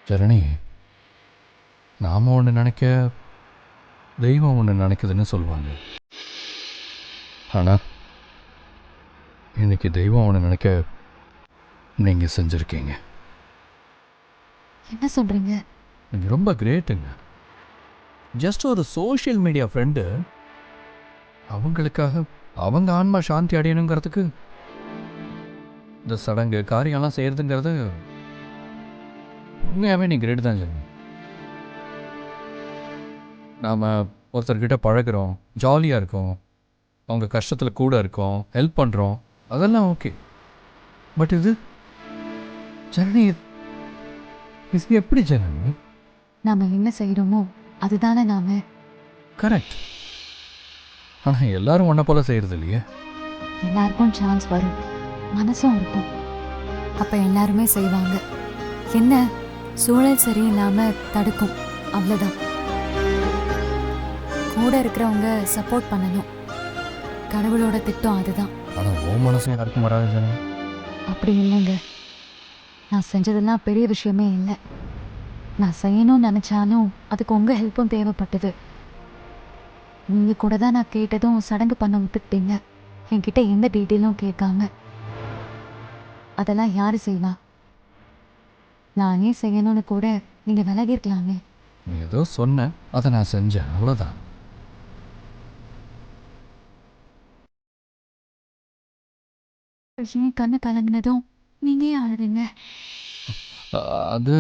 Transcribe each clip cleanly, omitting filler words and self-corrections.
ஜனனி, நாம் ஒன்று நினைக்க தெய்வம் ஒன்று நினைக்குதுன்னு சொல்லுவாங்க. ஆனால் இன்னைக்கு தெய்வம் ஒன்று நினைக்க நீங்கள் செஞ்சுருக்கீங்க. என்ன சொல்கிறீங்க? நீங்கள் ரொம்ப கிரேட்டுங்க. ஜஸ்ட் ஒரு சோஷியல் மீடியா ஃப்ரெண்டு அவங்களுக்காக அவங்க ஆன்மா சாந்தி அடையணுங்கிறதுக்கு இந்த சடங்கு காரியம்லாம் செய்கிறதுங்கிறது உண்மையாகவே நீ கிரேட் தான் ஜனனி. நாம் ஒருத்தர்கிட்ட பழகிறோம், ஜாலியாக இருக்கோம், அவங்க கஷ்டத்தில் கூட இருக்கோம், ஹெல்ப் பண்ணுறோம், அதெல்லாம் ஓகே. பட் இது ஜனனி, இது எப்படி ஜனனி? நாம் என்ன செய்கிறோமோ அதுதானே நாம். கரெக்ட். ஆனால் எல்லாரும் ஒன்றை போல செய்கிறது இல்லையே. எல்லாருக்கும் சான்ஸ் வரும், மனசும் இருக்கும், அப்போ எல்லாருமே செய்வாங்க. என்ன சூழல் சரியில்லாமல் தடுக்கும், அவ்வளோதான். கூட இருக்கிறவங்க சப்போர்ட் பண்ணணும். கடவுளோட திட்டம் அதுதான். ஆனால் ஓ மனசு யாருக்கும் வராது ஜனனி. அப்படி இல்லைங்க. நான் செஞ்சதெல்லாம் பெரிய விஷயமே இல்லை. நான் செய்யணும்னு நினச்சாலும் அதுக்கு உங்கள் ஹெல்ப்பும் தேவைப்பட்டது. நீங்கள் கூட தான் நான் கேட்டதும் சடங்கு பண்ண விட்டுக்கிட்டீங்க, என்கிட்ட எந்த டீட்டெயிலும் கேட்காம. அதெல்லாம் யார் செய்வா? நானே செய்யணும்னு கூட நீங்கள் விலகிருக்கலாமே. நீ ஏதோ சொன்ன, அதை நான் செஞ்சேன், அவ்வளோதான். ஏன் கண்ணு கலங்கினதும் நீங்கள் ஏன் அழுதுங்க? அது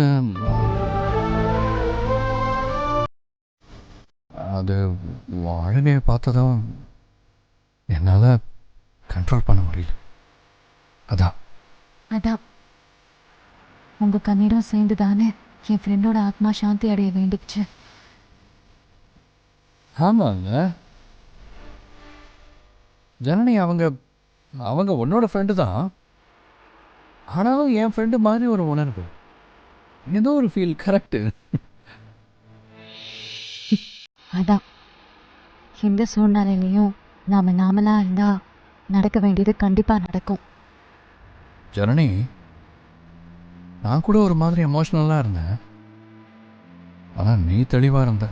அது அழுகையை பார்த்ததும் என்னால் கண்ட்ரோல் பண்ண முடியல. அதான் அதான் உங்கள் கண்ணீரும் சேர்ந்து தானே என் ஃப்ரெண்டோட ஆத்மா சாந்தி அடைய வேண்டிச்சு. ஆமாங்க ஜனனி, அவங்க அவங்க உன்னோட ஃப்ரெண்டு தான். ஆனாலும் என் ஃப்ரெண்டு மாதிரி ஒரு உணர்வு, ஏதோ ஒரு ஃபீல். கரெக்டு. அதான் எந்த சூழ்நிலையிலையும் நாமளாக இருந்தால் நடக்க வேண்டியது கண்டிப்பாக நடக்கும். ஜனனி, நான் கூட ஒரு மாதிரி எமோஷ்னலாக இருந்தேன். ஆனால் நீ தெளிவாக இருந்த.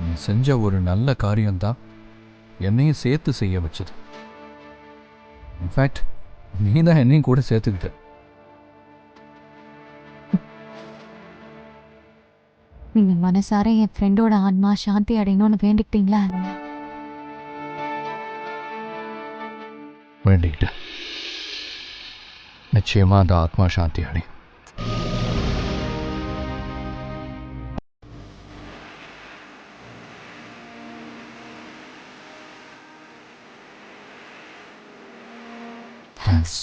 நீ செஞ்ச ஒரு நல்ல காரியம்தான் என்னையும் சேர்த்து செய்ய வச்சது. இன்ஃபேக்ட் நீ தான் என்னையும் கூட சேர்த்துக்கிட்ட. நீங்கள் மனசார என் ஃப்ரெண்டோட ஆன்மா சாந்தி அடையணும்னு வேண்டிக்கிட்டீங்களா? வேண்டிக்கிட்ட. நிச்சயமாக அந்த ஆத்மா சாந்தி அடையும். தேங்க்ஸ்.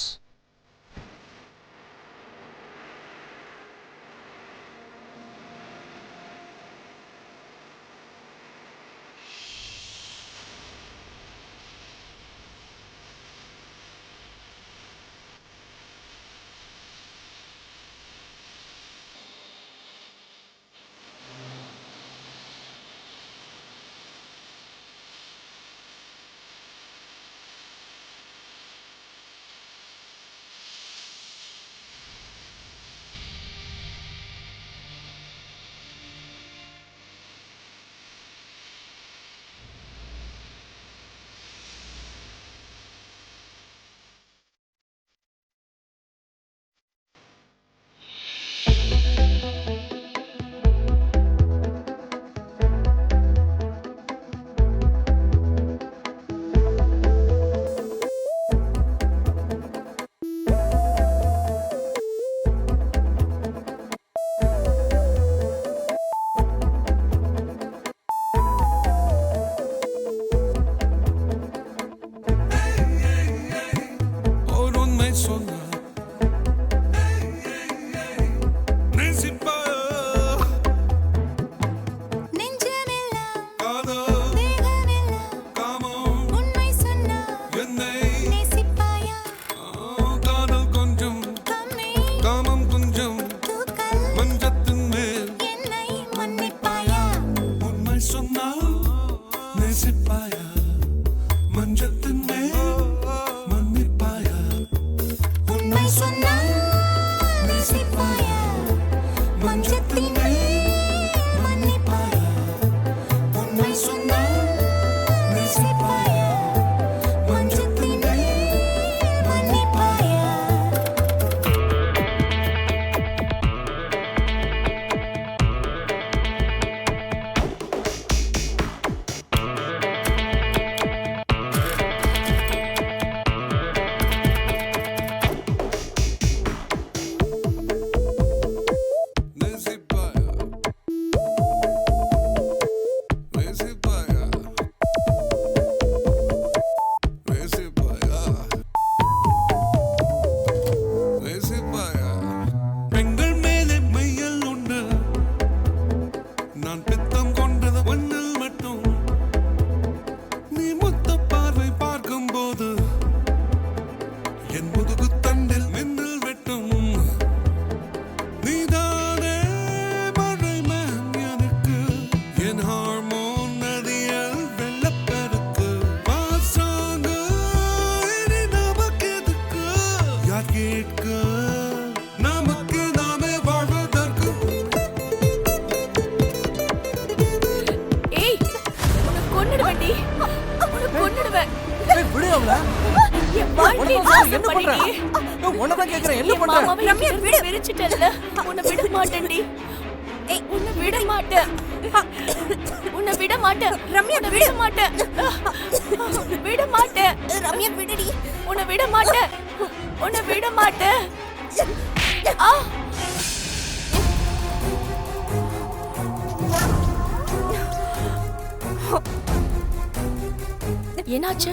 என்னாச்சு?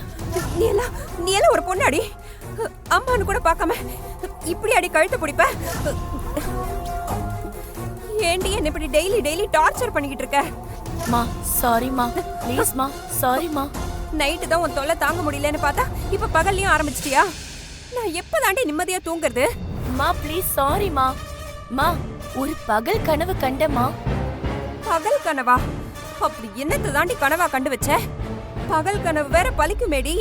நீ எல்லாம் ஒரு பொண்ணாடி, அம்மான்னு கூட பார்க்காம இப்படி அடி கழுத்தை பிடிப்ப. ஏண்டி என்ன இப்படி டெய்லி டார்ச்சர் பண்ணிக்கிட்டு இருக்க? மா சாரிமா, ப்ளீஸ் மா, சாரிமா. நைட்டு தான் உன் தொல்லை தாங்க முடியலன்னு பார்த்தா இப்ப பகல்லையும் ஆரம்பிச்சிட்டியா? நான் எப்பதாண்டி நிம்மதியா தூங்குறது? மா ப்ளீஸ் சாரிமா. மா ஒரு பகல் கனவு கண்டமா. பகல் கனவா? அப்படி என்னத்தை தாண்டி கனவா கண்டு வச்ச? பகல் கனவு வேற பலிக்குமேடி.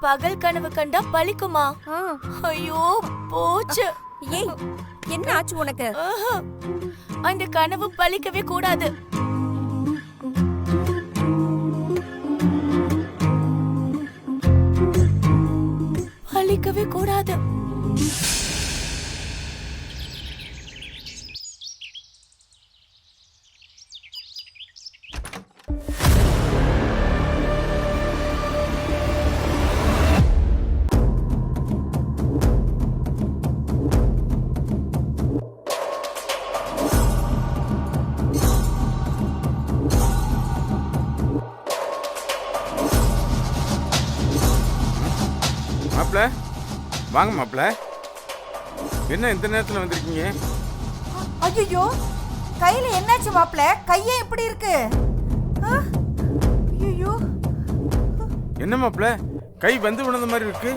பகல் கனவு கண்டா பலிக்குமா? ஐயோ போச்சு. ஏய் என்ன ஆச்சு உனக்கு? அந்த கனவு பலிக்கவே கூடாது. பலிக்கவே கூடாது. மாப்பிள்ள வாங்க மாப்பிள்ள. என்ன இந்த நேரத்தில் வந்திருக்கீங்க? ஐயோ கையில என்னாச்சு மாப்பிள்ள? கையே இப்படி இருக்கு. ஐயோ என்ன மாப்பிள்ள கை வந்து விழுந்த மாதிரி இருக்கு?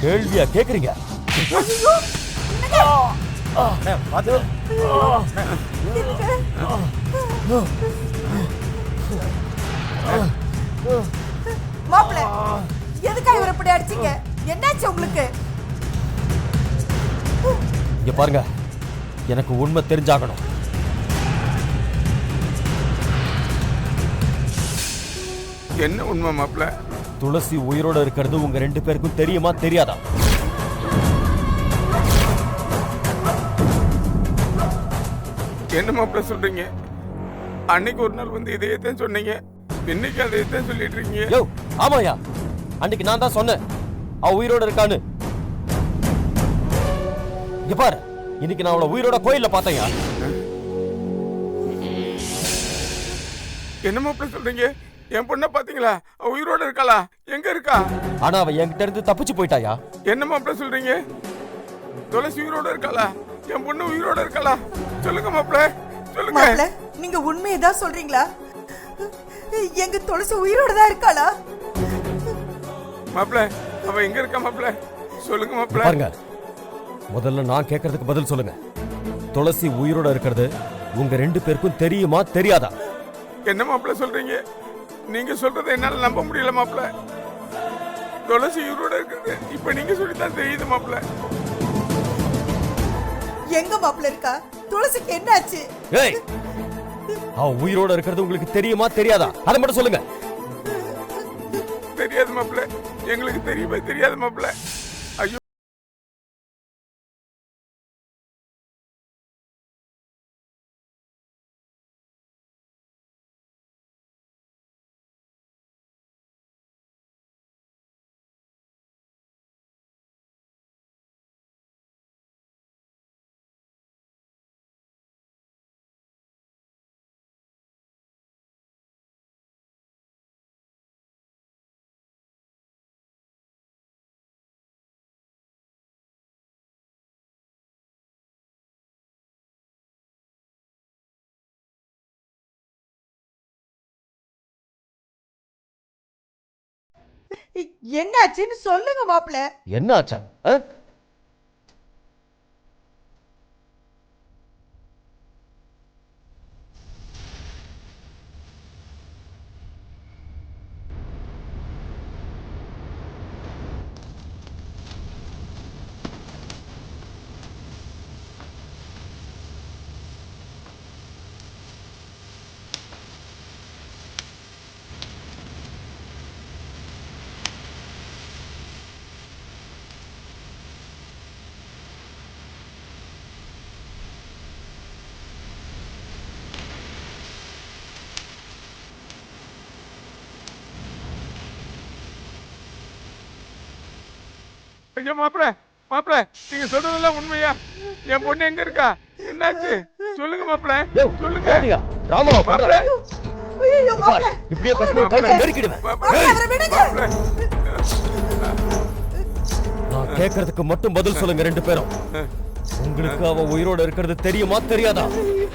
கேள்வியா கேக்குறீங்க? மாப்பிள்ள எதுக்கா இவரை இப்படி அடிச்சீங்க? என்னாச்சு உங்களுக்கு? இங்க பாருங்க, எனக்கு உண்மை தெரிஞ்சாகணும். என்ன உண்மை மாப்பிள்ள? துளசி உயிரோட இருக்கிறது உங்க 2 பேருக்கும் தெரியுமா தெரியாதா? என்ன மாப்பிள்ள சொல்றீங்க? அன்னைக்கு ஒரு நாள் வந்து இதையத்தான் சொன்னீங்க, இன்னைக்கு அதையத்தான் சொல்லிட்டு இருக்கீங்க. யோ ஆமாயா, அன்னைக்கு நான் தான் சொன்னேன் அவ உயிரோட இருக்கான்னு. இங்க பாரு, இன்னைக்கு நான் அவளை உயிரோட கோயில்ல பார்த்தேயா. என்ன மாப்பிள்ள சொல்றீங்க? என் பொண்ணை பாத்தீங்களா? அவ உயிரோட இருக்காளா? எங்க இருக்கா? ஆனா அவ என்கிட்ட இருந்து தப்பிச்சு போயிட்டாயா. என்ன மாப்பிள்ள சொல்றீங்க? துளசி உயிரோட இருக்காளா? என் பொண்ணு உயிரோட இருக்காளா? சொல்லுங்க மாப்பிள்ள, சொல்லுங்க. மாப்பிள்ள நீங்க உண்மையதான் சொல்றீங்களா? எங்க துளசி உயிரோட தான் இருக்காளா? மாப்பிள்ள அவ எங்க இருக்கா மாப்பிள்ள? சொல்லுங்க மாப்பிள்ள. பாருங்க, முதல்ல நான் கேட்கறதுக்கு பதில் சொல்லுங்க. துளசி உயிரோட இருக்கிறது உங்க 2 பேருக்கும் தெரியுமா தெரியாதா? என்ன மாப்பிள்ள சொல்றீங்க? நீங்க சொல்றதை என்னால நம்ப முடியல மாப்பிள்ள. துளசி உயிரோட இருக்குது இப்ப நீங்க சொல்லித்தான் தெரியுது மாப்பிள்ள. எங்க மாப்பிள்ள இருக்கா? துளசிக்கு என்னாச்சு? ஏய், அவ உயிரோட இருக்கிறது உங்களுக்கு தெரியுமா தெரியாதா? அதை மட்டும் சொல்லுங்க. தெரியாது மாப்பிள்ள, எங்களுக்கு தெரியுமா தெரியாது மாப்பிள்ள. ஐயோ, என்னாச்சுன்னு சொல்லுங்க மாப்பிள்ள. என்ன ஆச்சா? ஐயோ மாப்பிள்ள, மாப்பிள்ள நீங்க சொல்றதெல்லாம் உண்மையா? என் பொண்ணு எங்க இருக்கா? என்னாச்சு சொல்லுங்க மாப்பிள்ள, சொல்லுங்க ராமா. மாப்பிள்ள. ஐயோ மாப்பிள்ள, இப்படியே கஷ்டமா கையில நெருக்கிடுவேன். அவரை விடுங்க. நான் கேட்கறதுக்கு மட்டும் பதில் சொல்லுங்க ரெண்டு பேரும். உங்களுக்கு அவ உயிரோட இருக்கிறது தெரியுமா தெரியாதா?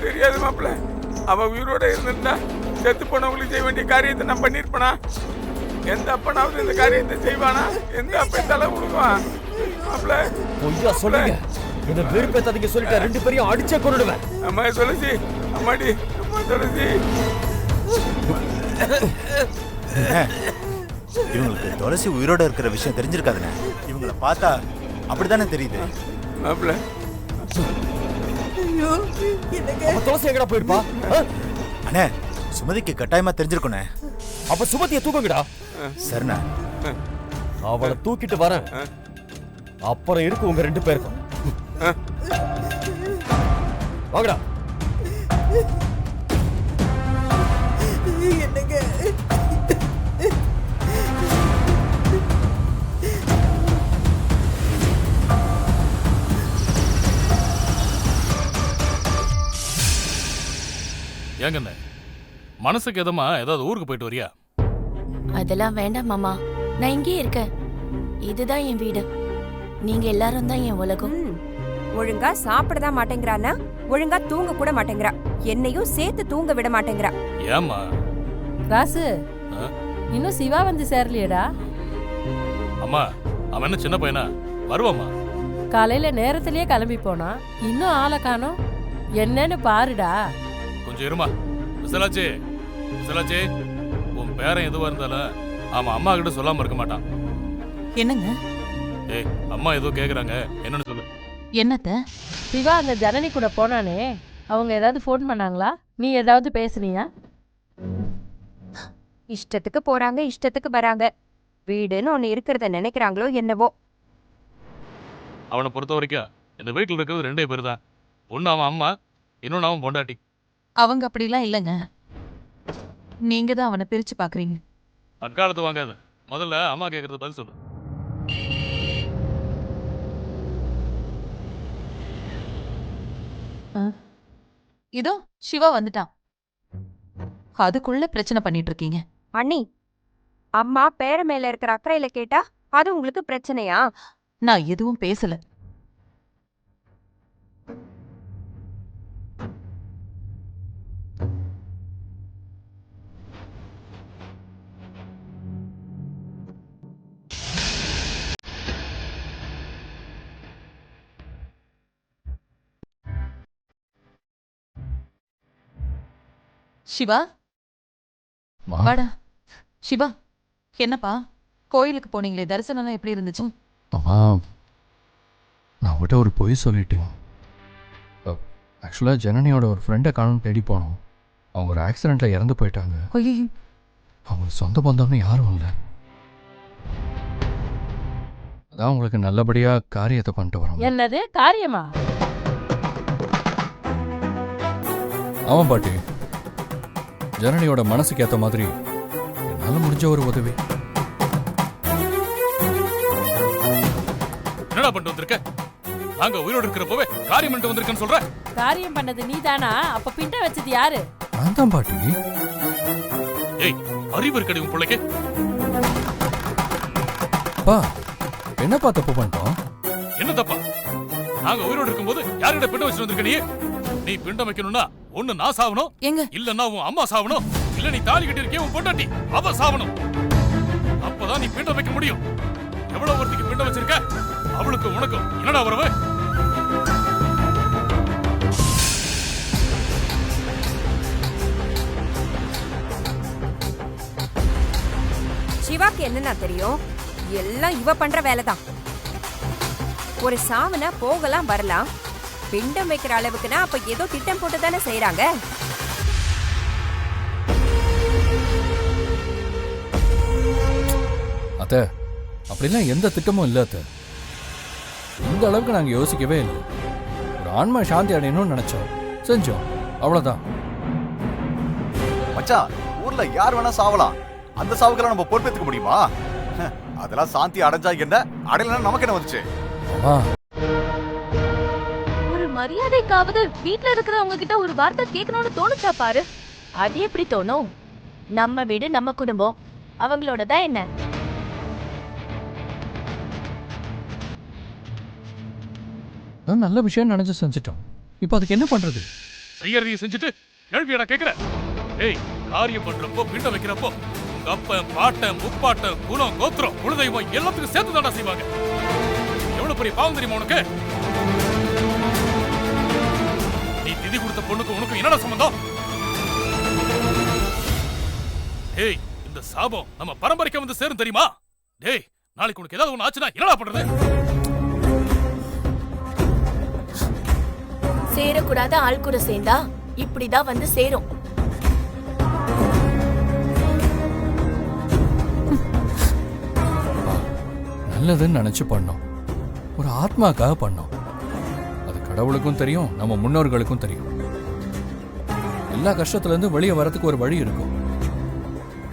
தெரியாது மாப்பிள்ள. அவ உயிரோட இருந்திருந்தா செத்து போனவங்களுக்கு செய்ய வேண்டிய காரியத்தை நான் பண்ணிருப்பனா? எந்த அப்பனாவது இந்த காரியத்தை செய்வானா? எந்த அப்ப தலை விடுவான்? மாப்பிள்ள பொய்யா சொல்லுங்க. என்ன வெறுப்பேத்தாதீங்க சொல்லிட்டேன். ரெண்டு பேரையும் அடிச்சே கொன்னுடுவேன். அம்மா துளசி, அம்மாடி, அம்மா துளசி. இவங்களுக்கு துளசி உயிரோட இருக்கிற விஷயம் தெரிஞ்சிருக்காதுண்ணே. இவங்களை பார்த்தா அப்படித்தானே தெரியுது. மாப்பிள்ள ஐயோ, என்னங்க? அப்ப துளசி எங்கடா போயிருப்பா? அண்ணே, சுமதிக்கு கட்டாயமா தெரிஞ்சிருக்குண்ணே. அப்ப சுமதியை தூக்குங்கடா. சரிண்ணா. அவளை தூக்கிட்டு வரேன். அப்புறம் இருக்கு உங்க ரெண்டு பேருக்கும். வாங்கடா. என்னங்க? ஏங்கண்ணே, மனசுக்கு எதமா ஏதாவது ஊருக்கு போயிட்டு வரியா? அதெல்லாம் வேண்டாம் மாமா, நான் இங்கே இருக்கேன். இதுதான் என் வீடு, நீங்க எல்லாரும் தான் என் உலகம். ஒழுங்கா சாப்பிடதான் மாட்டேங்கிறானா, ஒழுங்கா தூங்க கூட மாட்டேங்கிறா. என்னையும் சேர்த்து தூங்க விட மாட்டேங்கிறா. ஏம்மா? ராசு, ஆ? இன்னும் சிவா வந்து சேரலையேடா? அம்மா, அவன் என்ன சின்ன பையனா? வருவாம்மா. காலையில நேரத்திலேயே கிளம்பி போனா, இன்னும் ஆளை காணோம். என்னன்னு பாருடா. கொஞ்சம் இருமா. விசலாச்சி, விசலாச்சி, உன் பேரன் எதுவா இருந்தாலும் அவன் அம்மா கிட்ட சொல்லாம இருக்க மாட்டான். என்னங்க? ஏய், அம்மா ஏதோ கேக்குறாங்க, என்னன்னு சொல்லு. என்னத்த? சிவா அந்த ஜனனி கூட போனானே, அவங்க ஏதாவது ஃபோன் பண்ணாங்களா? நீ ஏதாவது பேசுனியா? இஷ்டத்துக்கு போறாங்க, இஷ்டத்துக்கு வராங்க. வீடுன்னு ஒண்ணு இருக்கிறத நினைக்கிறாங்களோ என்னவோ. அவனை பொறுத்த வரைக்கும் இந்த வீட்டில் இருக்கிறது ரெண்டே பேர் தான். ஒன்னு அவன் அம்மா, இன்னொன்னு அவன் பொண்டாட்டி. அவங்க அப்படிலாம் இல்லைங்க. நீங்க தான் அவனை பிரிச்சு பாக்குறீங்க. அக்காலத்து வாங்காத. முதல்ல அம்மா கேட்கறது பதில் சொல்லு. இதோ சிவா வந்துட்டான். அதுக்குள்ள பிரச்சனை பண்ணிட்டு இருக்கீங்க. அண்ணி, அம்மா பேர மேல இருக்கிற அக்கறையில கேட்டா அது உங்களுக்கு பிரச்சனையா? நான் எதுவும் பேசல. சிவா, வாடா. சிவா, என்னப்பா கோயிலுக்கு போனீங்களே, தரிசனம் எப்படி இருந்துச்சு? அம்மா, நான் அவட்ட ஒரு பொய் சொல்லிட்டேன். ஆக்சுவலாக ஜனனியோட ஒரு ஃப்ரெண்டை காணும் தேடி போனோம். அவங்க ஒரு ஆக்சிடெண்ட்டில் இறந்து போயிட்டாங்க. ஐயோ, அவங்க சொந்த பந்தம்னு யாரும் இல்லை. அதான் உங்களுக்கு நல்லபடியாக காரியத்தை பண்ணிட்டு வரோம். என்னது காரியமா? ஆமாம் பாட்டி, ஜனனியோட மனசுக்கு ஏற்ற மாதிரி என்னால் முடிஞ்ச ஒரு உதவி. என்னடா பண்ணிட்டு வந்திருக்க? நாங்க உயிரோடு இருக்கிறப்பவே காரியம் பண்ணிட்டு வந்திருக்கேன்னு சொல்ற? காரியம் பண்ணது நீதானா? அப்ப பிண்ட வச்சது யாரு? நான் தான் பாட்டி. ஏய், அறிவு இருக்கடி உன் பிள்ளைக்கு? பா, என்னப்பா தப்பு பண்ணிட்டோம்? என்ன தப்பா? நாங்க உயிரோடு இருக்கும்போது யாருக்கிட்ட பிண்டம் வச்சுட்டு வந்திருக்க? நீ பிண்டம் வைக்கணும்னா ஒண்ணு நான் சாவணும், இல்லன்னா உன் அம்மா சாவணும், இல்ல நீ தாலி கட்டி இருக்கே உன் பொண்டாட்டி அவ சாவணும். அப்பதான் நீ பிண்டம் வைக்க முடியும். எவ்வளவு ஒருத்திக்கு பிண்டம் வச்சிருக்க? அவளுக்கு உனக்கும் என்னடா உறவு? சிவாக்கு என்னன்னா தெரியும்? எல்லாம் இவ பண்ற வேலைதான். ஒரு சாவனா போகலாம் வரலாம், பிண்டம் வைக்கிற அளவுக்குன்னா அப்ப ஏதோ திட்டம் போட்டு தானே செய்யறாங்க. அத்தை, அப்படிலாம் எந்த திட்டமும் இல்லை அத்தை. இந்த அளவுக்கு நாங்கள் யோசிக்கவே இல்லை. ஒரு ஆன்மா சாந்தி அடையணும்னு நினைச்சோம், செஞ்சோம், அவ்வளோதான். மச்சான், ஊர்ல யார் வேணா சாவலாம். அந்த சாவுக்கெல்லாம் நம்ம பொறுப்பேற்றுக்க முடியுமா? அதெல்லாம் சாந்தி அடைஞ்சா என்ன, அடையலன்னா நமக்கு என்ன வந்துச்சு? ஒரு மரியாதைக்காவது வீட்ல இருக்கிறவங்க கிட்ட ஒரு வார்த்தை கேட்கணும்னு தோணுச்சா பாரு. அது எப்படி தோணும்? நம்ம வீடு, நம்ம குடும்பம், அவங்களோட தான் என்ன. நல்ல விஷயம் நினைச்சு செஞ்சிட்டோம். இப்போ அதுக்கு என்ன பண்றது? செய்யறதையும் செஞ்சுட்டு கேள்வியடா கேட்கிற? ஏய், காரியம் பண்றப்போ பிண்டம் வைக்கிறப்போ உங்க அப்பன், பாட்டன், முப்பாட்டன், குலம், கோத்திரம், குலதெய்வம் எல்லாத்துக்கும் சேர்த்து தாண்டா செய்வாங்க. எவ்வளவு பெரிய பாவம் தெரியுமா உனக்கு? நீ திதி கொடுத்த பொண்ணுக்கு உனக்கு என்னடா சம்பந்தம்? ஏய், இந்த சாபம் நம்ம பரம்பரைக்கு வந்து சேரும் தெரியுமா? டேய், நாளைக்கு உனக்கு ஏதாவது ஒண்ணு ஆச்சுன்னா என்னடா பண்றது? சேரக்கூடாத ஆள் கூட சேர்ந்தா இப்படிதான் வந்து சேரும். நல்லதுன்னு நினைச்சு பண்ணோம். ஒரு ஆத்மாக்காக பண்ணோம். அது கடவுளுக்கும் தெரியும், நம்ம முன்னோர்களுக்கும் தெரியும். எல்லா கஷ்டத்துல இருந்து வெளியே வரதுக்கு ஒரு வழி இருக்கும்.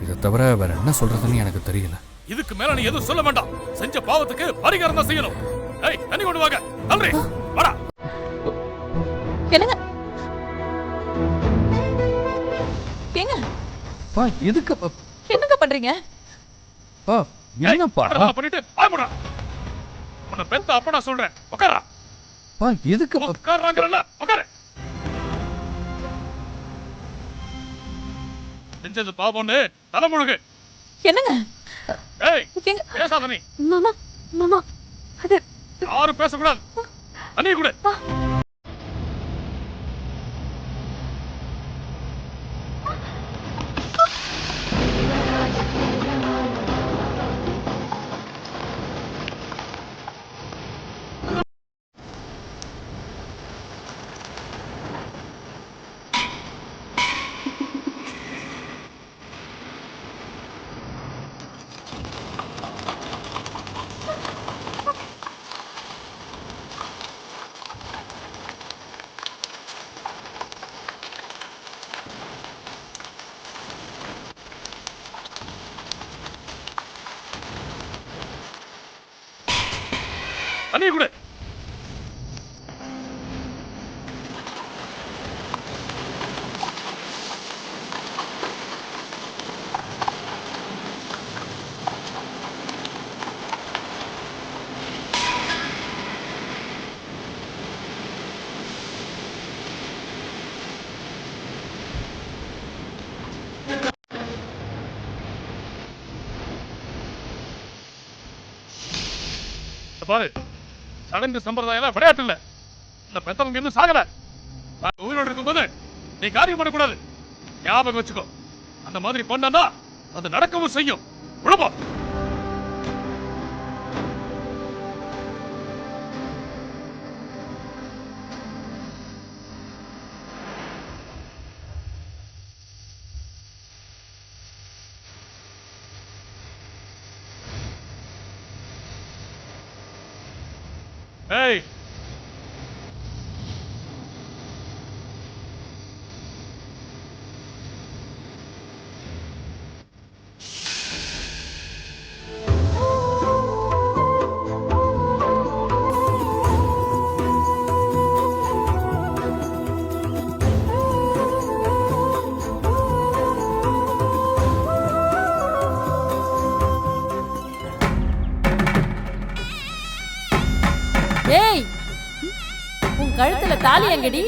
இதை தவிர வேற என்ன சொல்றதுன்னு எனக்கு தெரியல. இதுக்கு மேல நீ எதுவும் சொல்ல வேண்டாம். செஞ்ச பாவத்துக்கு பரிகாரம் தான் செய்யணும். ஏய், தண்ணி கொண்டு வாங்க. தள்ளுறே, வாடா. என்னங்க ஏங்க பா, எதுக்கு என்னங்க பண்றீங்க? பா, என்னப்பா பண்ணிட்டு ஆமாடா. உன்னை பெத்த அப்ப நான் சொல்றேன். உட்காரா. பா, எதுக்கு உட்கார்றாங்கறல? உட்காரு. செஞ்சது பாவம்னு தலைமுழுகு. என்னங்க? ஏய், பேசாத நீ. மாமா, மாமா, அது யாரும் பேசக்கூடாது. தண்ணி குடு. தண்ணி குடு. பாரு, சடங்கு சம்பிரதாயம் விளையாட்டு இல்ல. இந்த பெத்தவங்க இன்னும் சாகல. உயிரோடு இருக்கும்போது நீ காரியம் பண்ணக்கூடாது. ஞாபகம் வச்சுக்கோ. அந்த மாதிரி பண்ணா அது நடக்கவும் செய்யும். உழப்போ. ஏய் ஏய் உன் கழுத்துல தாலி எங்கடி?